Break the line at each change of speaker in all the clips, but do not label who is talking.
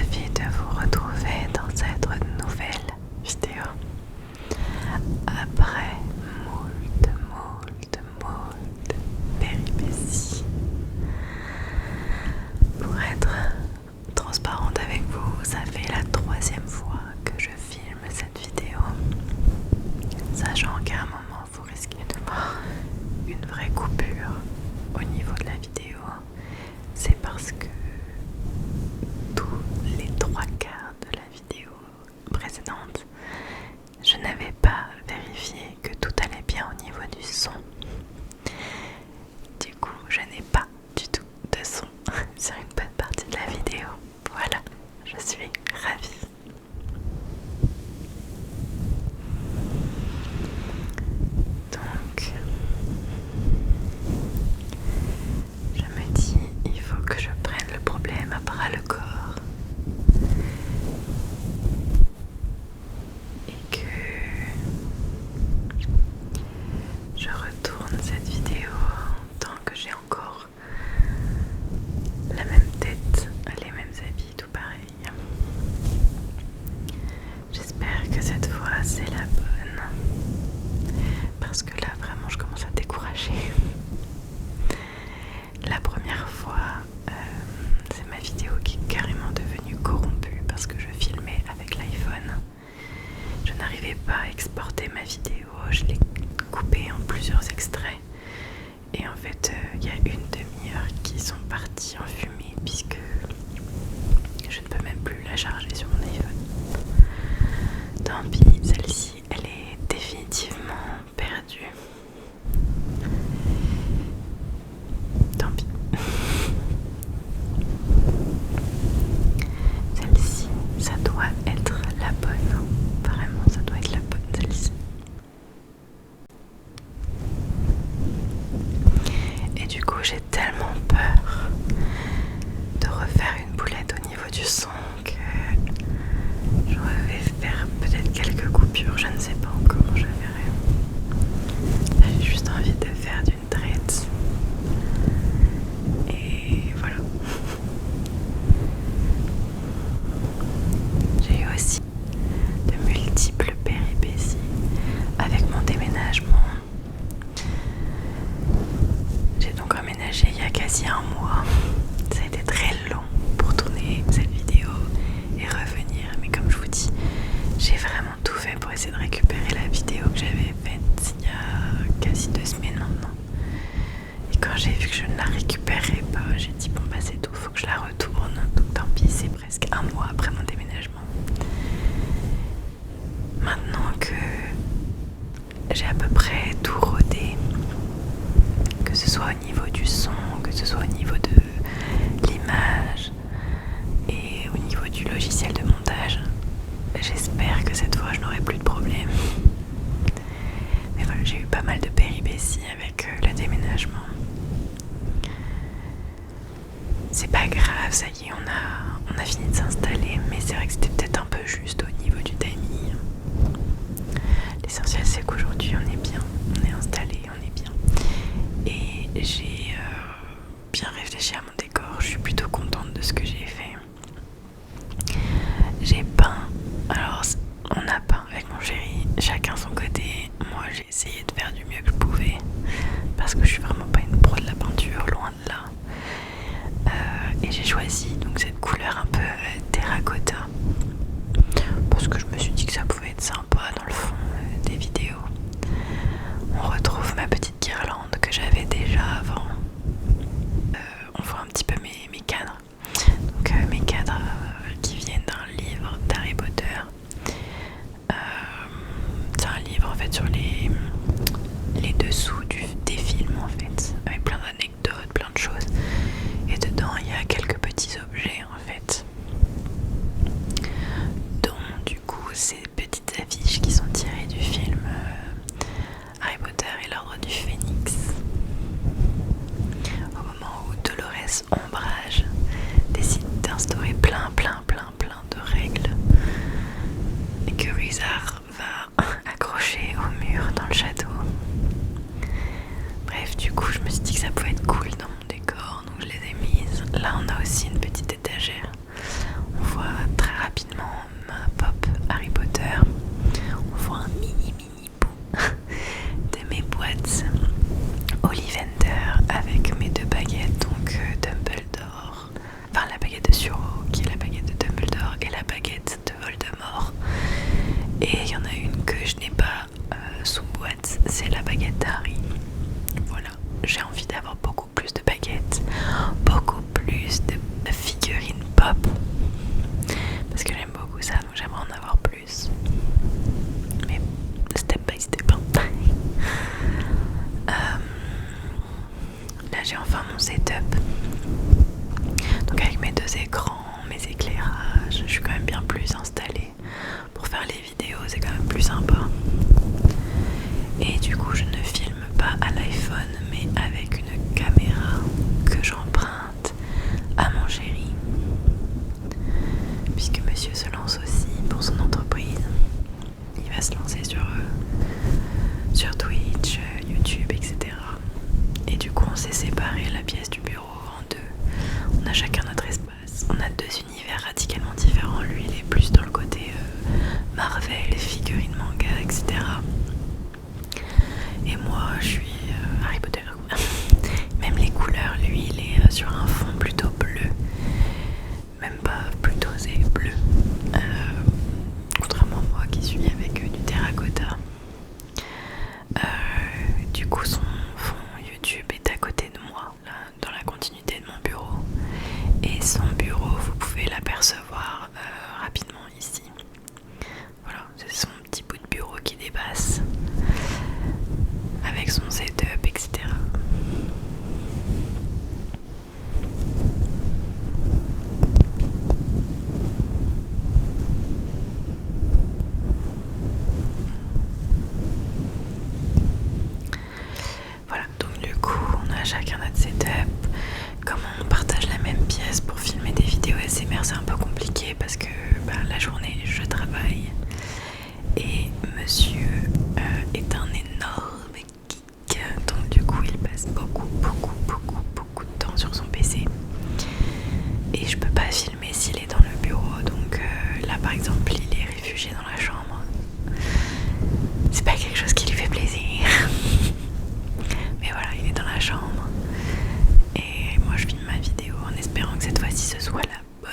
ravie de vous retrouver dans cette nouvelle vidéo. Après moult péripéties. Pour être transparente avec vous, ça fait la 3e fois que je filme cette vidéo. Sachant qu'à un moment, vous risquez de voir une vraie coupure au niveau de la vidéo. C'est parce que tous les 3/4 de la vidéo précédente, je n'avais pas vérifié que tout allait bien au niveau du son. Du coup, je n'ai pas du tout de son sur une bonne partie de la vidéo. Voilà, je suis ravie. Donc, je me dis, il faut que je prenne le problème à bras le corps et que je retourne cette vidéo tant que j'ai encore la même tête, les mêmes habits, tout pareil. J'espère que cette fois c'est la bonne, parce que là vraiment je commence à décourager. La première fois, c'est ma vidéo qui est carrément devenue corrompue parce que je filmais avec l'iPhone. Je n'arrivais pas à exporter ma vidéo, je l'ai coupée en plusieurs extraits. Et en fait, il y a une demi-heure qui sont parties en fumée puisque je ne peux même plus la charger sur mon iPhone. Tant pis, celle-ci, elle est définitivement perdue. Tant pis. Celle-ci, ça doit être la bonne. Vraiment, ça doit être la bonne, celle-ci. Et du coup, j'ai tellement peur de refaire une boulette au niveau du son que je vais faire peut-être quelques coupures, je ne sais pas encore, je verrai. Là, j'ai juste envie de faire d'une traite. Et voilà. J'ai eu aussi de multiples péripéties avec mon déménagement. J'ai donc emménagé il y a quasi un mois. Ça a été très long pour tourner cette vidéo et revenir. Mais comme je vous dis, j'ai vraiment tout fait pour essayer de récupérer la vidéo que j'avais faite il y a quasi 2 semaines maintenant. Et quand j'ai vu que je ne la récupérais pas, j'ai dit bon bah c'est tout, faut que je la retourne. Donc tant pis, c'est presque un mois après mon déménagement. Maintenant que j'ai à peu près tout rodé, que ce soit au niveau du son, que ce soit au niveau de l'image et au niveau du logiciel de montage, j'espère que cette fois je n'aurai plus de problème. Mais voilà, j'ai eu pas mal de péripéties avec le déménagement. C'est pas grave, ça y est, on a fini de s'installer, mais c'est vrai que c'était peut-être un peu juste au niveau du timing. L'essentiel c'est qu'aujourd'hui on est bien, on est installé, on est bien. Et j'ai bien réfléchi à mon décor, je suis plutôt contente de ce que j'ai fait. J'ai peint, alors on a peint avec mon chéri, chacun son côté. Moi j'ai essayé de faire du mieux que je pouvais, parce que je suis vraiment pas une pro de la peinture, loin de là. Et j'ai choisi donc cette couleur un peu terracotta, parce que je me Et il y en a une que je n'ai pas sous boîte, c'est la baguette Harry. Voilà, j'ai envie d'avoir beaucoup plus de baguettes, beaucoup plus de figurines pop, parce que j'aime beaucoup ça, donc j'aimerais en avoir plus. Mais step by step. Là j'ai enfin mon setup. Donc avec mes deux écrans, mes éclairages, je suis quand même bien plus installée. Pour faire les vidéos, c'est quand même plus sympa. Et du coup, je ne filme pas à l'iPhone, mais avec une caméra que j'emprunte à mon chéri. Puisque monsieur se lance aussi pour son entreprise. Il va se lancer sur Twitch, YouTube, etc. Et du coup, on s'est séparé la pièce du bureau en deux. On a chacun notre espace. On a deux univers radicalement différents. Lui, il est plus dans le côté Marvel, figurines, manga, etc. Et moi, je suis Harry Potter. Même les couleurs, lui, il est sur un fond plutôt bleu. Même pas plutôt, c'est bleu. Contrairement à moi qui suis avec du terracotta. Du coup, son fond YouTube est à côté de moi, là, dans la continuité de mon bureau. Et son bureau, vous pouvez l'apercevoir rapidement ici. Voilà, c'est son petit bout de bureau qui dépasse avec son setup, etc. Voilà, donc du coup, on a chacun notre setup. Comme on partage la même pièce pour filmer des vidéos ASMR, c'est un peu compliqué parce que la journée, je travaille. Et monsieur est un énorme geek, donc du coup il passe beaucoup de temps sur son PC. Et je peux pas filmer s'il est dans le bureau, donc là par exemple il est réfugié dans la chambre. C'est pas quelque chose qui lui fait plaisir. Mais voilà, il est dans la chambre. Et moi je filme ma vidéo en espérant que cette fois-ci ce soit la bonne.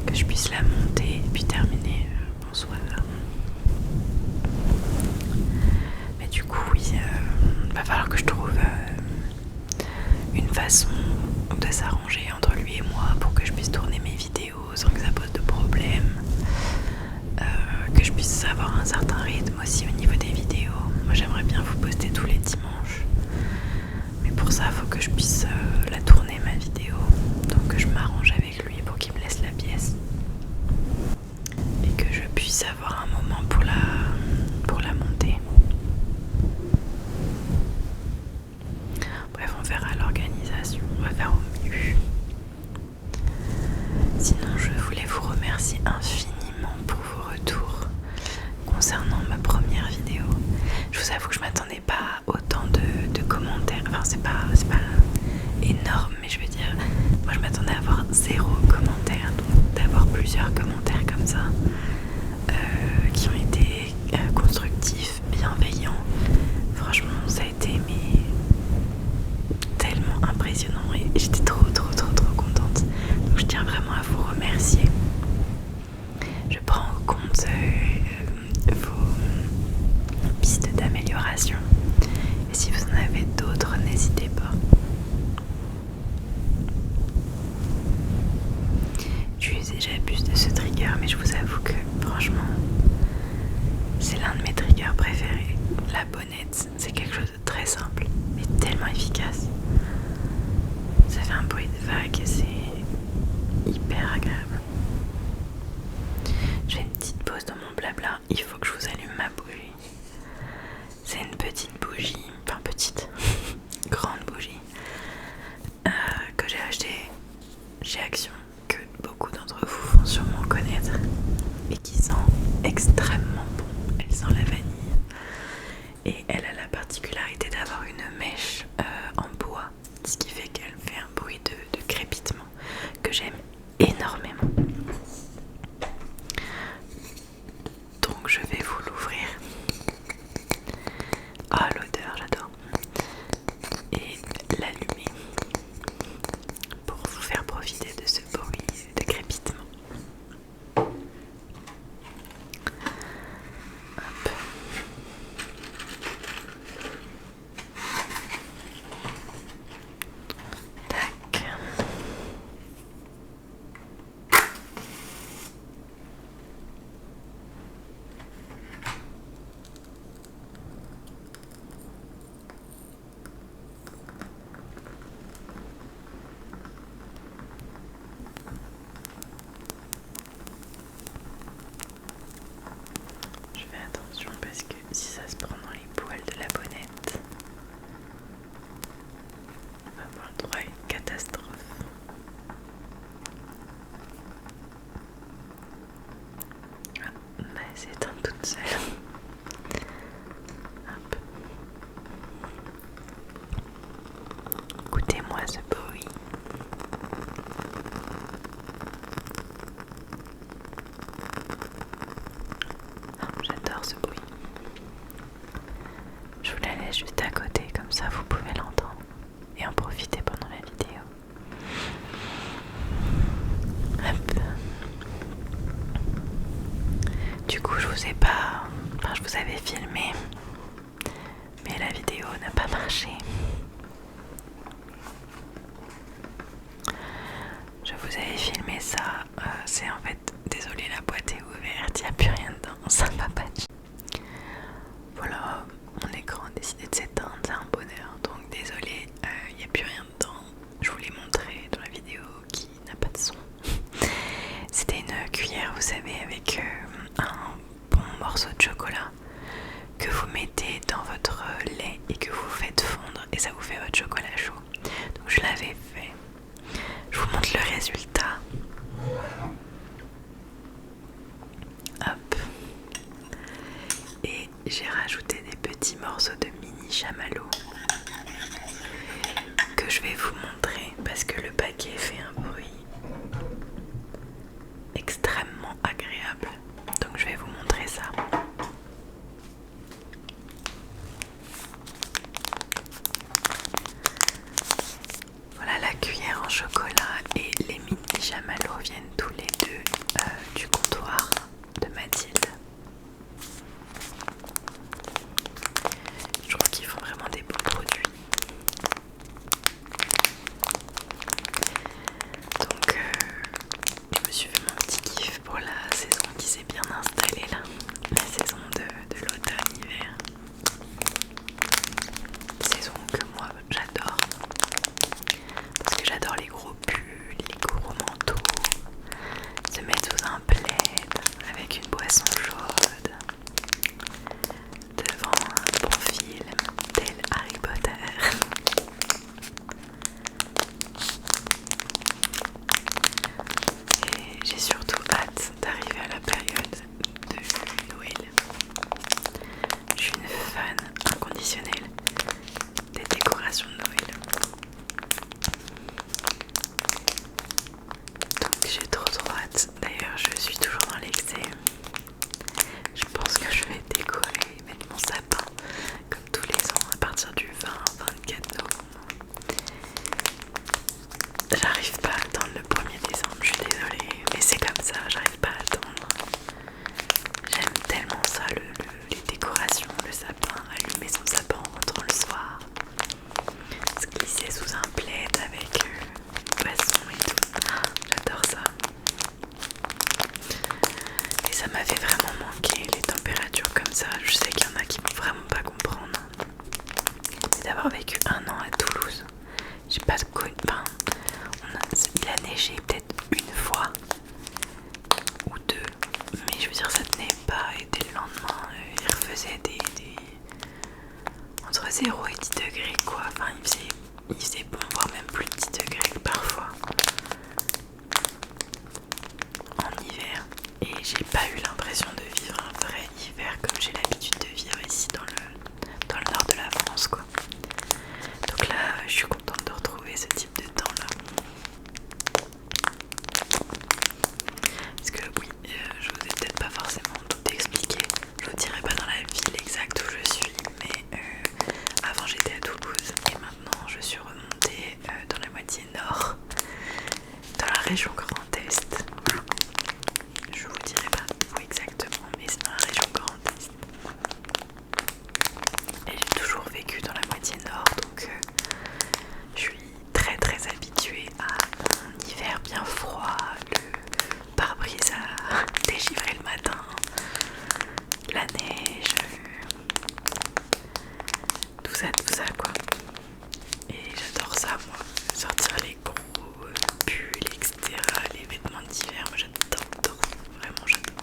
Que je puisse la monter et puis terminer. Bonsoir. Mais du coup, oui, va falloir que je trouve une façon de s'arranger entre lui et moi pour que je puisse tourner mes vidéos sans que ça pose de problème. Que je puisse avoir un certain rythme aussi au niveau des vidéos. Moi, j'aimerais bien vous poster tous les dimanches. Mais pour ça, il faut que je puisse la tourner, ma vidéo. Donc que je m'arrange avec lui pour qu'il me laisse la pièce. Et que je puisse avoir un moment pour la monter. Bref, on verra l'organisation, on va faire au mieux. Sinon, je voulais vous remercier infiniment pour vos retours concernant ma première vidéo. Je vous avoue que je m'attendais pas à autant de commentaires. Enfin, c'est pas énorme, mais je veux dire, moi je m'attendais à avoir 0 commentaire, donc d'avoir plusieurs commentaires comme ça qui ont été constructifs, bienveillants. Franchement, ça a été tellement impressionnant et j'étais trop contente. Donc je tiens vraiment à vous remercier. Je prends en compte vos pistes d'amélioration. Et si vous en avez d'autres, n'hésitez pas. J'abuse de ce trigger, mais je vous avoue que franchement, c'est l'un de mes triggers préférés. La bonnette, c'est quelque chose de très simple, mais tellement efficace. Ça fait un bruit de vague et c'est hyper agréable. Je fais une petite pause dans mon blabla. Il faut que je vous allume ma bougie. C'est une petite bougie, enfin petite, grande bougie que j'ai achetée chez Action, que beaucoup d'entre vous vont sûrement connaître et qui sent extrêmement bon. Elle sent la vanille et elle a la particularité d'avoir une mèche en bois, ce qui fait qu'elle fait un bruit de crépitement que j'aime énormément. Donc je vais vous l'ouvrir. Ah, l'odeur, j'adore. Et l'allumer pour vous faire profiter de ce beau vous ai pas... Enfin, je vous avais filmé, mais la vidéo n'a pas marché. Je vous avais filmé ça, c'est en fait... Désolée, la boîte est ouverte, il n'y a plus rien dedans, ça va pas. Voilà, mon écran a décidé de s'éteindre, c'est un bonheur, donc désolée, il n'y a plus rien dedans. Je vous l'ai montré dans la vidéo qui n'a pas de son. C'était une cuillère, vous savez, avec un bon morceau de chocolat que vous mettez dans votre lait et que vous faites fondre et ça vous fait votre chocolat chaud. Donc je l'avais fait. Je vous montre le résultat. Hop. Et j'ai rajouté des petits morceaux de mini chamallow que je vais vous montrer parce que le paquet fait un bruit extrêmement agréable. Donc je vais vous montrer ça. Voilà la cuillère en chocolat et les mini chamallows viennent tous les deux du comptoir de Mathilde. Je trouve qu'ils font vraiment des bons produits. Donc je me suis fait mon petit kiff pour la saison qui s'est bien installée là. La saison de l'automne-hiver. Saison que moi j'adore. Parce que j'adore les gros pulls, les gros manteaux. Se mettre sous un plaid avec une boisson chaude. Devant un bon film tel Harry Potter. Et j'ai surtout hâte d'arriver à la période de Noël. Je suis une fan inconditionnelle des décorations de Noël. Donc j'ai trop hâte. D'ailleurs je suis toujours dans l'excès. Je pense que je vais décorer, mettre mon sapin comme tous les ans à partir du 20-24 novembre. J'arrive pas à attendre le 1er décembre, je suis désolée, mais c'est comme ça, j'arrive pas à attendre. J'aime tellement ça, les décorations, le sapin, allumer son sapin en rentrant le soir, se glisser sous un plaid avec boisson et tout. Ah, j'adore ça. Et ça m'avait vraiment manqué les températures comme ça. Je sais qu'il y en a qui vont vraiment pas comprendre. Mais d'avoir vécu un an à Toulouse, j'ai pas de connu. Enfin, il a neigé peut-être une fois ou deux, mais je veux dire ça tenait pas. Et dès le lendemain, il refaisait des entre 0 et 10 degrés quoi. Enfin, il faisait bon, voire même plus de 10 degrés parfois en hiver. Et j'ai pas eu l'impression de vivre un vrai hiver comme j'ai l'habitude de vivre ici dans le nord de la France quoi. Donc là je suis contente de retrouver ce type de temps là. Parce que oui, je vous ai peut-être pas forcément tout expliqué. Je vous dirai pas dans la ville exacte où je suis, mais avant j'étais à Toulouse et maintenant je suis remontée dans la moitié nord, dans la région Grand Est. Je vous dirai pas où exactement, mais c'est dans la région Grand Est. Et j'ai toujours vécu dans la moitié nord, donc je suis très très habituée à un hiver bien froid, le pare-brise à dégivrer le matin, la neige, tout ça quoi. Et j'adore ça moi, sortir les gros pulls, etc., les vêtements d'hiver, moi j'adore, vraiment j'adore.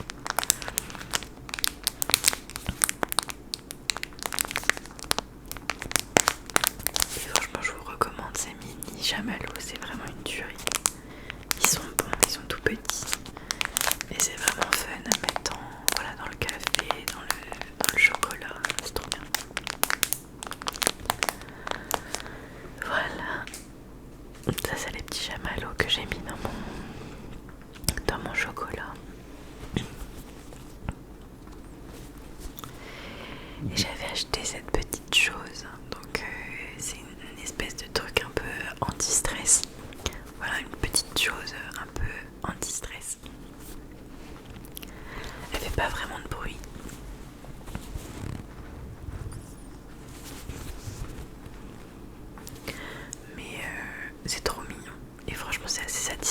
Et franchement je vous recommande ces mini chamallows, c'est vraiment une tuerie. Ils sont bons, ils sont tout petits. Et c'est vraiment fun à mettre dans le café, dans le chocolat, c'est trop bien. Voilà. Ça c'est les petits chamallows que j'ai mis dans mon chocolat. Et j'avais acheté cette petite chose, donc c'est une espèce de truc un peu anti-stress. Voilà, une petite chose un peu anti-stress. Elle fait pas vraiment de bruit,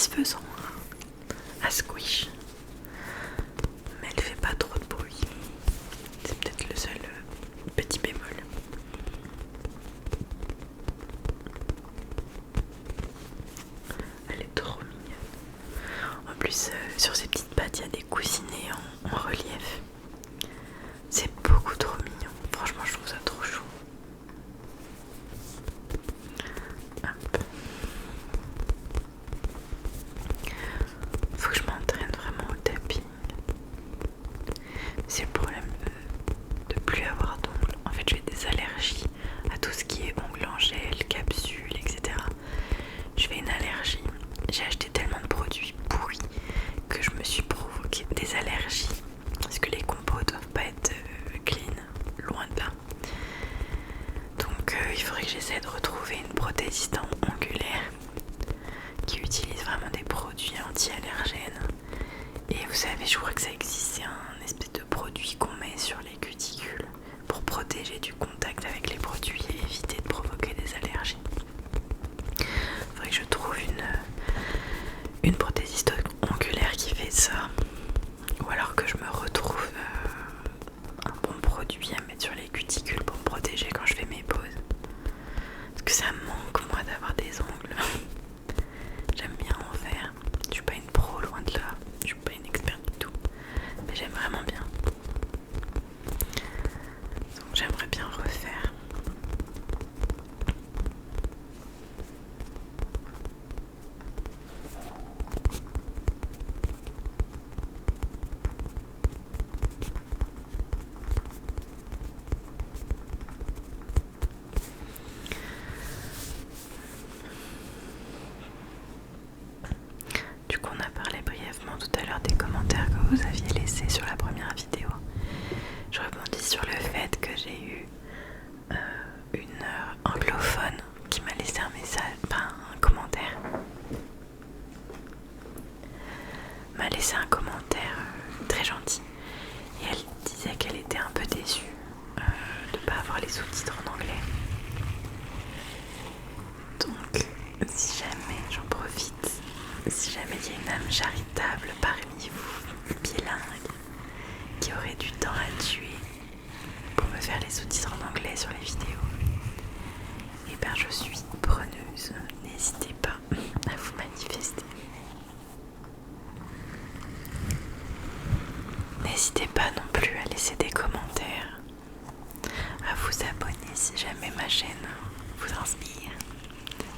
satisfaisant à squish, mais elle fait pas trop de bruit. C'est peut-être le seul petit bémol. Elle est trop mignonne. En plus, sur ses petites pattes, il y a des coussinets en relief. C'est beaucoup trop mignon. Franchement, je trouve ça trop chou. Hop. Faut que je m'entraîne vraiment au tapping. C'est le problème de plus avoir d'ongles. En fait, j'ai des allergies à tout ce qui est ongles en gel, capsules, etc. Je fais une allergie. J'ai acheté tellement de produits pourris que je me suis provoqué des allergies. Parce que les compos doivent pas être clean, loin de là. Donc il faudrait que j'essaie de retrouver une prothésiste ongulaire qui utilise vraiment des produits anti-allergènes. Et vous savez, je crois que ça existe, c'est un espèce de produit qu'on met sur les cuticules pour protéger du contact avec les produits et éviter de provoquer des allergies. Il faudrait que je trouve une prothésiste ongulaire qui fait ça, ou alors que je me retrouve un bon produit à mettre sur les cuticules pour me protéger quand je fais mes pauses. Parce que ça me manque moi d'avoir des ongles. J'aime bien en faire. Je suis pas une pro, loin de là. Je suis pas une experte du tout. Mais j'aime vraiment bien. Donc j'aimerais bien refaire. Du coup, on a parlé brièvement tout à l'heure des commentaires que vous aviez laissés sur la première vidéo. Je rebondis sur le fait que j'ai eu une anglophone qui m'a laissé un message, enfin un commentaire. M'a laissé un commentaire très gentil et elle disait qu'elle était un peu déçue de ne pas avoir les sous-titres en anglais. Donc, si jamais, j'en profite, si jamais il y a une âme charitable parmi vous, bilingue, qui aurait du temps à tuer pour me faire les sous-titres en anglais sur les vidéos, et ben je suis preneuse. N'hésitez pas à vous manifester. N'hésitez pas non plus à laisser des commentaires, à vous abonner si jamais ma chaîne vous inspire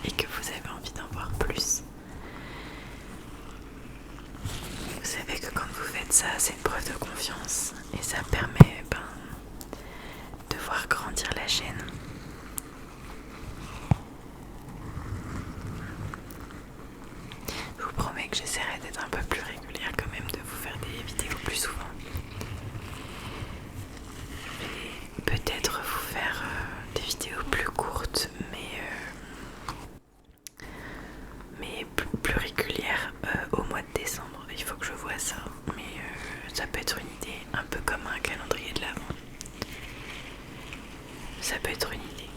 et que vous avez envie d'en voir plus. Vous savez que quand vous faites ça, c'est une preuve de confiance et ça permet de voir grandir la chaîne. Je vous promets que j'essaierai d'être un peu plus régulière quand même, de vous faire des vidéos plus souvent. Je vais peut-être vous faire des vidéos plus courtes, mais plus régulières au mois de décembre. Il faut que je vois ça, mais ça peut être une idée, un peu comme un calendrier de l'Avent. Ça peut être une idée.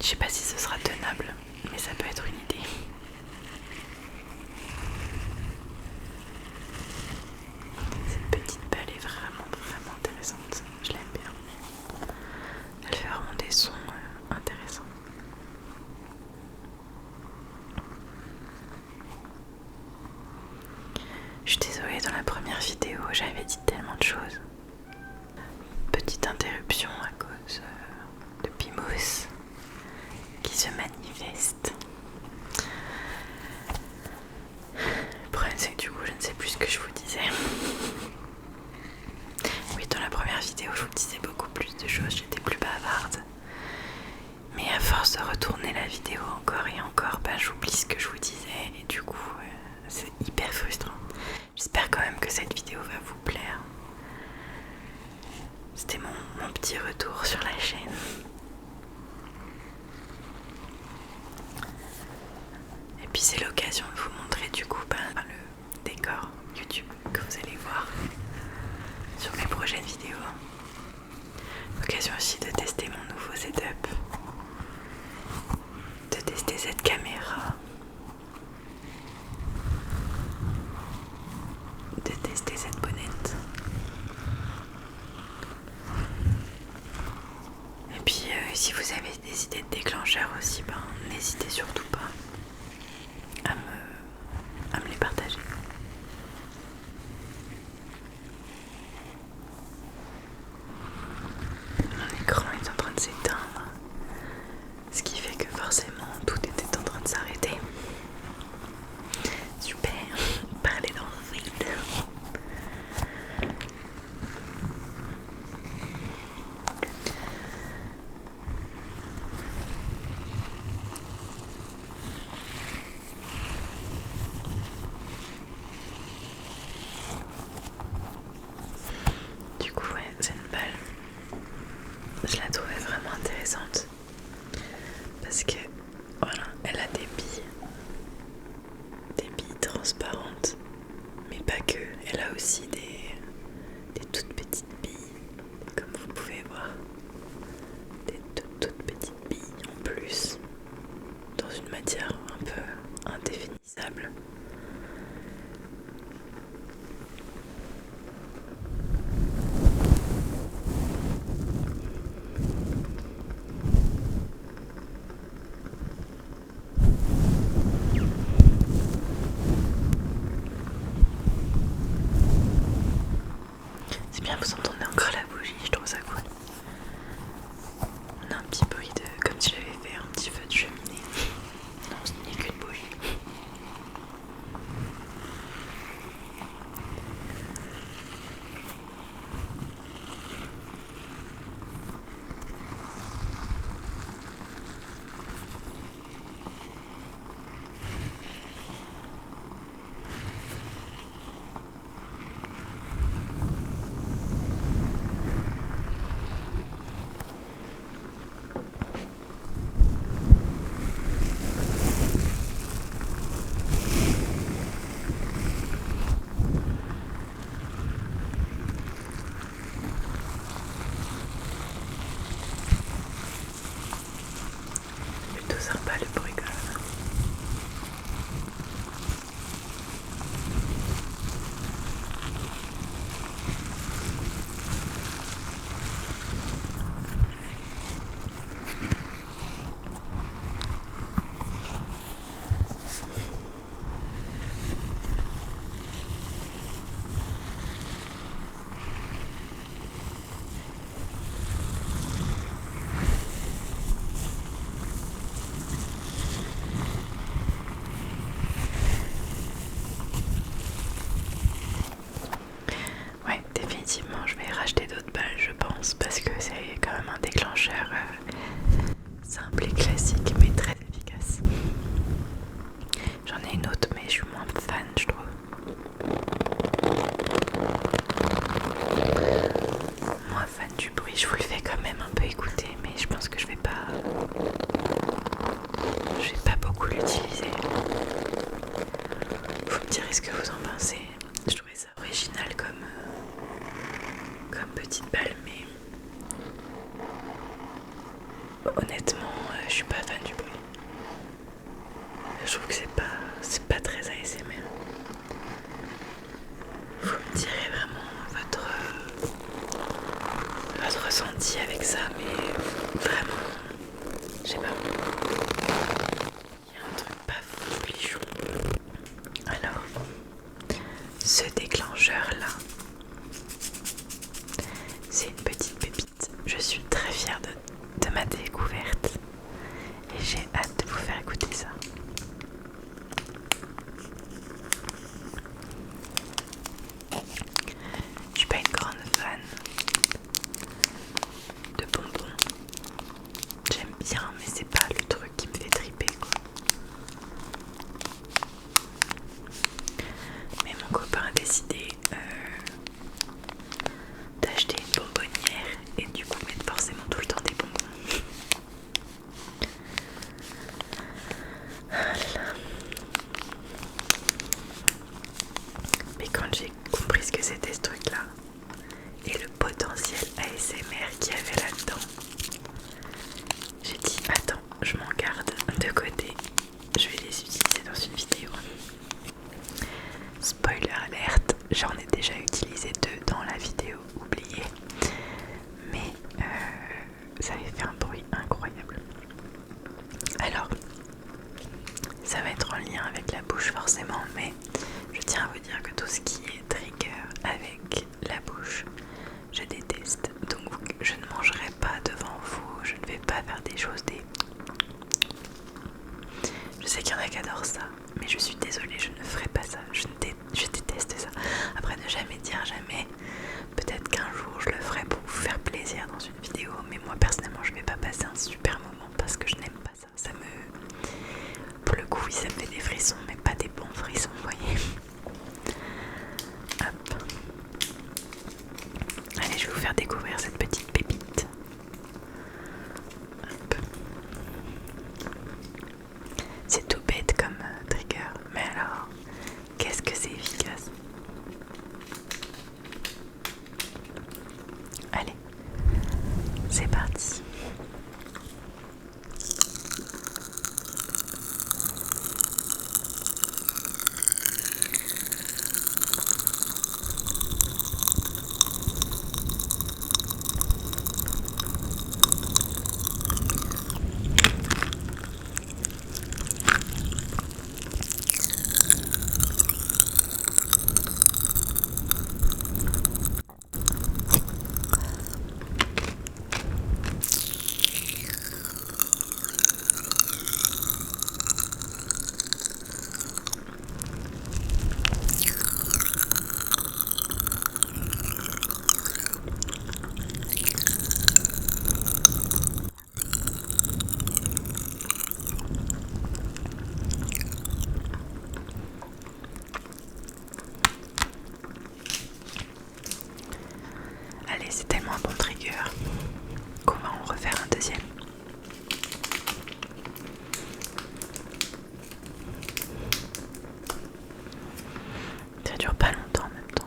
Je sais pas si ce sera tenable, mais ça peut être une idée. Cette petite balle est vraiment intéressante. Je l'aime bien. Elle fait vraiment des sons intéressants. Je suis désolée, dans la première vidéo, j'avais dit tellement de choses. Petite interruption à cause de Pimous qui se manifeste. Le problème, c'est que du coup, je ne sais plus ce que je vous disais. Oui, dans la première vidéo, je vous disais beaucoup plus de choses, j'étais plus bavarde. Mais à force de retourner la vidéo encore et encore, j'oublie ce que je vous disais et du coup, c'est hyper frustrant. J'espère quand même que cette vidéo va vous plaire. C'était mon petit retour sur la chaîne. Et puis c'est l'occasion de vous montrer du coup le décor YouTube. de tester cette bonnette. Et puis si vous avez des idées de déclencheurs aussi, n'hésitez surtout pas à me les partager. Mon écran est en train de s'éteindre, ce qui fait que forcément tout était en train de s'arrêter. Super, parler dans le vide. Du coup, ouais, cette balle, je la trouvais vraiment intéressante parce que voilà, elle a des billes transparentes, mais pas que, elle a aussi des toutes petites billes, comme vous pouvez voir, des toutes petites billes en plus, dans une matière un peu indéfinissable. C'est bien, vous entendez encore la bougie, je trouve ça cool. On a un petit bruit comme si j'avais fait un petit feu de cheminée. Non, ce n'est qu'une bougie. Plutôt sympa le bruit quand même. Ouais, définitivement, je vais racheter d'autres balles, je pense, parce que c'est quand même un déclencheur simple et classique, mais très efficace. J'en ai une autre, mais je suis moins fan, je trouve. Moins fan du bruit, je vous le fais quand même un peu écouter, mais je pense que je vais pas beaucoup l'utiliser. Vous me direz ce que vous en pensez. Je trouvais ça original comme petite balle, mais honnêtement, je suis pas fan du bruit. Je trouve que c'est pas très ASMR. Vous me direz vraiment votre ressenti avec ça, mais vraiment, je sais pas. Il y a un truc pas folichon. Alors, ce déclencheur là, c'est une petite pépite. Je suis très fière de ma découverte et j'ai hâte de vous faire écouter ça. Je suis pas une grande fan de bonbons. J'aime bien, mais c'est pas le truc qui me fait triper quoi. Mais mon copain a décidé d'acheter une bonbonnière et du coup mettre forcément tout le temps des bonbons. Voilà. Mais quand j'ai compris ce que c'était ce truc là et le potentiel ASMR qu'il y avait là-dedans, j'ai dit attends, je m'en garde de côté, je vais les utiliser dans une vidéo. Spoiler alerte, j'en c'est tellement un bon trigger qu'on va en refaire un deuxième. Ça dure pas longtemps en même temps.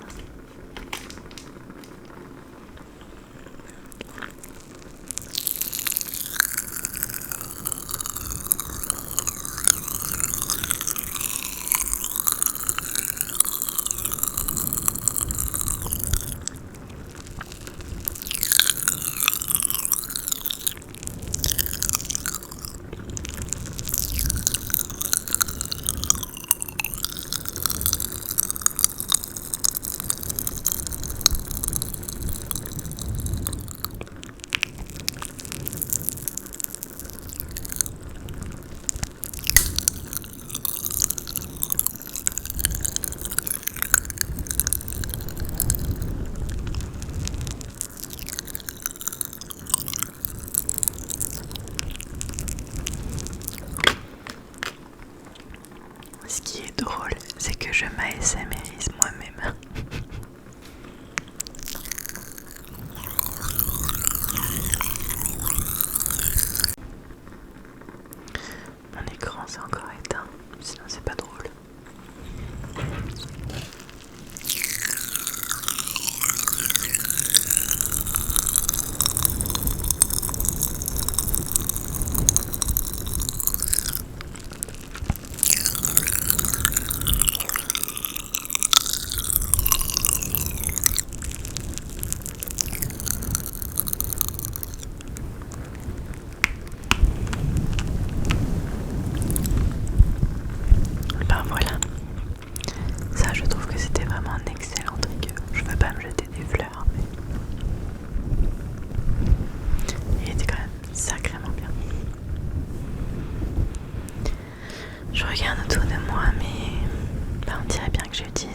Ce qui est drôle, c'est que je m'ASMRise moi-même. Mon écran c'est encore éteint, sinon c'est pas drôle. Ben voilà, ça je trouve que c'était vraiment un excellent trigger. Je veux pas me jeter des fleurs, mais il était quand même sacrément bien. Je regarde autour de moi, mais ben, on dirait bien que j'ai utilisé